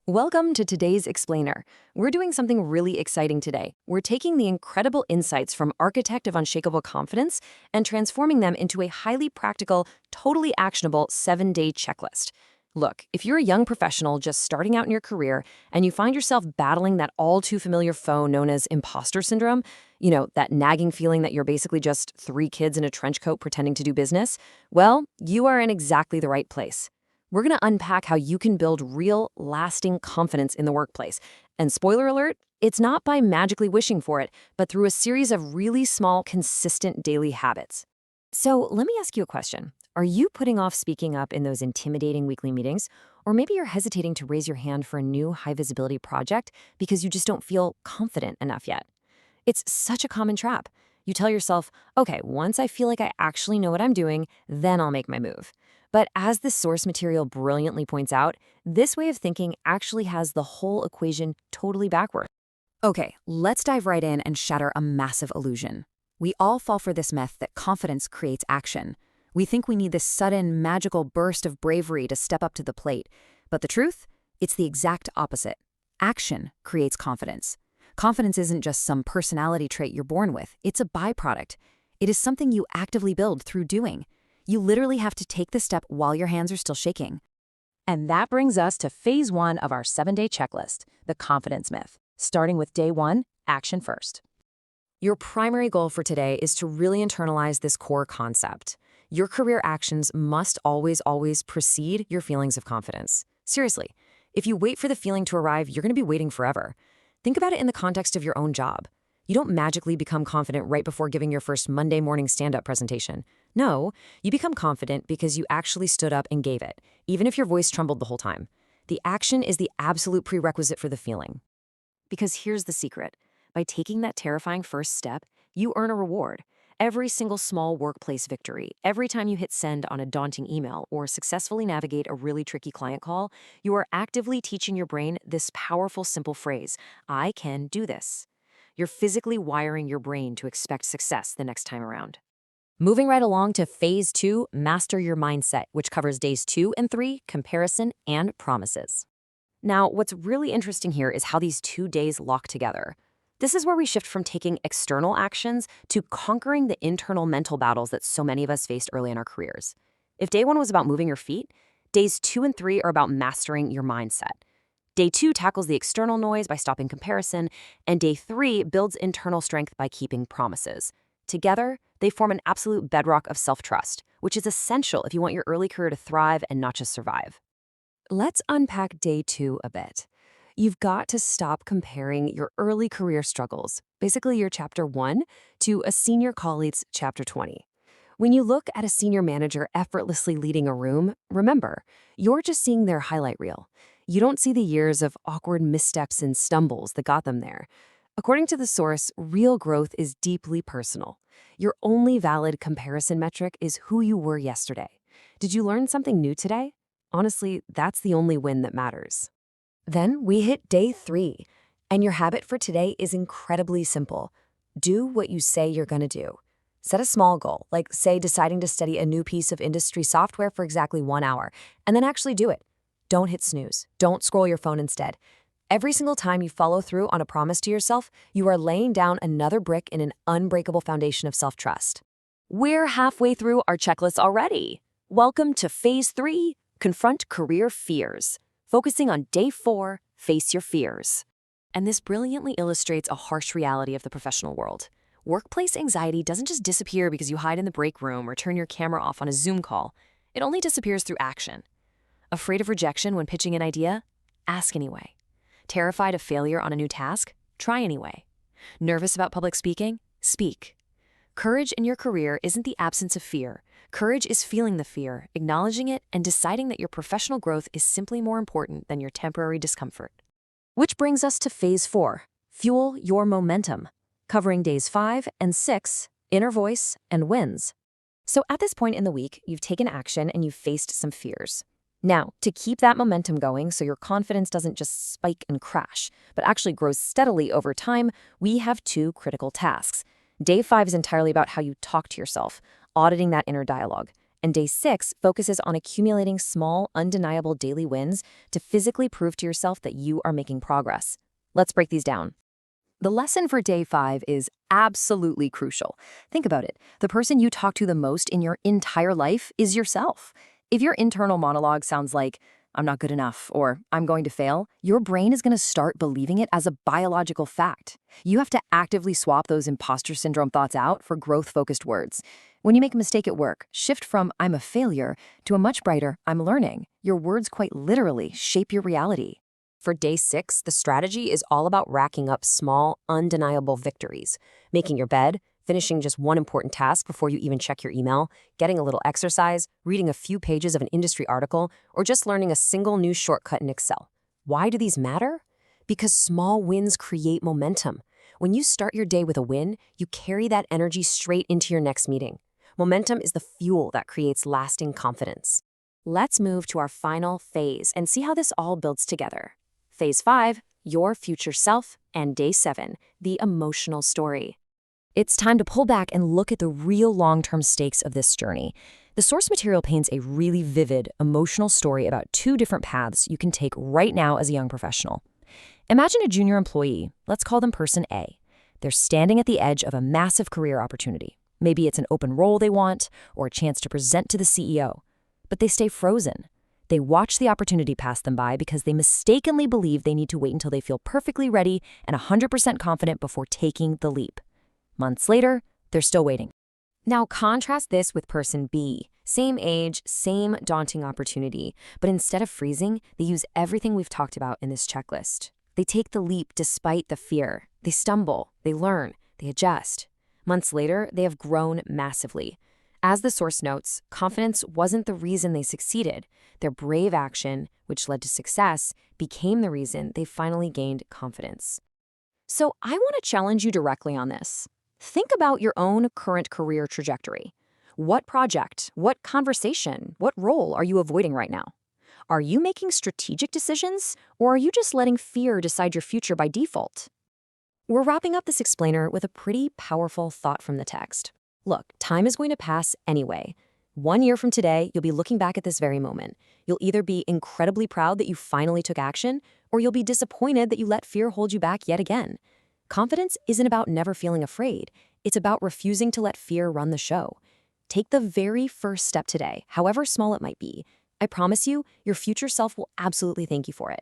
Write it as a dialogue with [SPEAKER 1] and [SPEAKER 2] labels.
[SPEAKER 1] Welcome to today's Explainer. We're doing something really exciting today. We're taking the incredible insights from Architect of Unshakable Confidence and transforming them into a highly practical, totally actionable 7-day checklist. Look, if you're a young professional just starting out in your career and you find yourself battling that all too familiar foe known as imposter syndrome, that nagging feeling that you're basically just three kids in a trench coat pretending to do business, well, you are in exactly the right place. We're going to unpack how you can build real, lasting confidence in the workplace. And spoiler alert, it's not by magically wishing for it, but through a series of really small, consistent daily habits. So let me ask you a question. Are you putting off speaking up in those intimidating weekly meetings? Or maybe you're hesitating to raise your hand for a new high-visibility project because you just don't feel confident enough yet. It's such a common trap. You tell yourself, okay, once I feel like I actually know what I'm doing, then I'll make my move. But as the source material brilliantly points out, this way of thinking actually has the whole equation totally backward. Okay, let's dive right in and shatter a massive illusion. We all fall for this myth that confidence creates action. We think we need this sudden, magical burst of bravery to step up to the plate. But the truth? It's the exact opposite. Action creates confidence. Confidence isn't just some personality trait you're born with. It's a byproduct. It is something you actively build through doing. You literally have to take the step while your hands are still shaking.
[SPEAKER 2] And that brings us to phase 1 of our 7-day checklist, the confidence myth. Starting with day 1, action first.
[SPEAKER 1] Your primary goal for today is to really internalize this core concept. Your career actions must always precede your feelings of confidence. Seriously, if you wait for the feeling to arrive, you're going to be waiting forever. Think about it in the context of your own job. You don't magically become confident right before giving your first Monday morning stand-up presentation. No, you become confident because you actually stood up and gave it, even if your voice trembled the whole time. The action is the absolute prerequisite for the feeling. Because here's the secret. By taking that terrifying first step, you earn a reward. Every single small workplace victory, every time you hit send on a daunting email or successfully navigate a really tricky client call, you are actively teaching your brain this powerful, simple phrase, I can do this. You're physically wiring your brain to expect success the next time around. Moving right along to phase 2, master your mindset, which covers days 2 and 3, comparison and promises. Now, what's really interesting here is how these 2 days lock together. This is where we shift from taking external actions to conquering the internal mental battles that so many of us faced early in our careers. If day 1 was about moving your feet, days 2 and 3 are about mastering your mindset. Day 2 tackles the external noise by stopping comparison, and day 3 builds internal strength by keeping promises. Together, they form an absolute bedrock of self-trust, which is essential if you want your early career to thrive and not just survive. Let's unpack day 2 a bit. You've got to stop comparing your early career struggles, basically your chapter 1, to a senior colleague's chapter 20. When you look at a senior manager effortlessly leading a room, remember, you're just seeing their highlight reel. You don't see the years of awkward missteps and stumbles that got them there. According to the source, real growth is deeply personal. Your only valid comparison metric is who you were yesterday. Did you learn something new today? Honestly, that's the only win that matters. Then we hit day 3, and your habit for today is incredibly simple. Do what you say you're going to do. Set a small goal, like, say, deciding to study a new piece of industry software for exactly 1 hour, and then actually do it. Don't hit snooze. Don't scroll your phone instead. Every single time you follow through on a promise to yourself, you are laying down another brick in an unbreakable foundation of self-trust. We're halfway through our checklist already. Welcome to phase 3, confront career fears. Focusing on day 4, face your fears. And this brilliantly illustrates a harsh reality of the professional world. Workplace anxiety doesn't just disappear because you hide in the break room or turn your camera off on a Zoom call. It only disappears through action. Afraid of rejection when pitching an idea? Ask anyway. Terrified of failure on a new task? Try anyway. Nervous about public speaking? Speak. Courage in your career isn't the absence of fear. Courage is feeling the fear, acknowledging it, and deciding that your professional growth is simply more important than your temporary discomfort. Which brings us to phase 4, fuel your momentum, covering days 5 and 6, inner voice and wins. So at this point in the week, you've taken action and you've faced some fears. Now, to keep that momentum going so your confidence doesn't just spike and crash, but actually grows steadily over time, we have 2 critical tasks. Day 5 is entirely about how you talk to yourself, auditing that inner dialogue. And day 6 focuses on accumulating small, undeniable daily wins to physically prove to yourself that you are making progress. Let's break these down. The lesson for day 5 is absolutely crucial. Think about it. The person you talk to the most in your entire life is yourself. If your internal monologue sounds like, I'm not good enough, or I'm going to fail, your brain is going to start believing it as a biological fact. You have to actively swap those imposter syndrome thoughts out for growth-focused words. When you make a mistake at work, shift from I'm a failure to a much brighter I'm learning. Your words quite literally shape your reality. For day 6, the strategy is all about racking up small, undeniable victories. Making your bed, finishing just one important task before you even check your email, getting a little exercise, reading a few pages of an industry article, or just learning a single new shortcut in Excel. Why do these matter? Because small wins create momentum. When you start your day with a win, you carry that energy straight into your next meeting. Momentum is the fuel that creates lasting confidence. Let's move to our final phase and see how this all builds together. Phase 5, your future self, and day 7, the emotional story. It's time to pull back and look at the real long-term stakes of this journey. The source material paints a really vivid, emotional story about 2 different paths you can take right now as a young professional. Imagine a junior employee, let's call them person A. They're standing at the edge of a massive career opportunity. Maybe it's an open role they want, or a chance to present to the CEO. But they stay frozen. They watch the opportunity pass them by because they mistakenly believe they need to wait until they feel perfectly ready and 100% confident before taking the leap. Months later, they're still waiting. Now contrast this with person B. Same age, same daunting opportunity, but instead of freezing, they use everything we've talked about in this checklist. They take the leap despite the fear. They stumble, they learn, they adjust. Months later, they have grown massively. As the source notes, confidence wasn't the reason they succeeded. Their brave action, which led to success, became the reason they finally gained confidence. So I want to challenge you directly on this. Think about your own current career trajectory. What project, what conversation, what role are you avoiding right now? Are you making strategic decisions, or are you just letting fear decide your future by default? We're wrapping up this explainer with a pretty powerful thought from the text. Look, time is going to pass anyway. 1 year from today, you'll be looking back at this very moment. You'll either be incredibly proud that you finally took action, or you'll be disappointed that you let fear hold you back yet again. Confidence isn't about never feeling afraid. It's about refusing to let fear run the show. Take the very first step today, however small it might be. I promise you, your future self will absolutely thank you for it.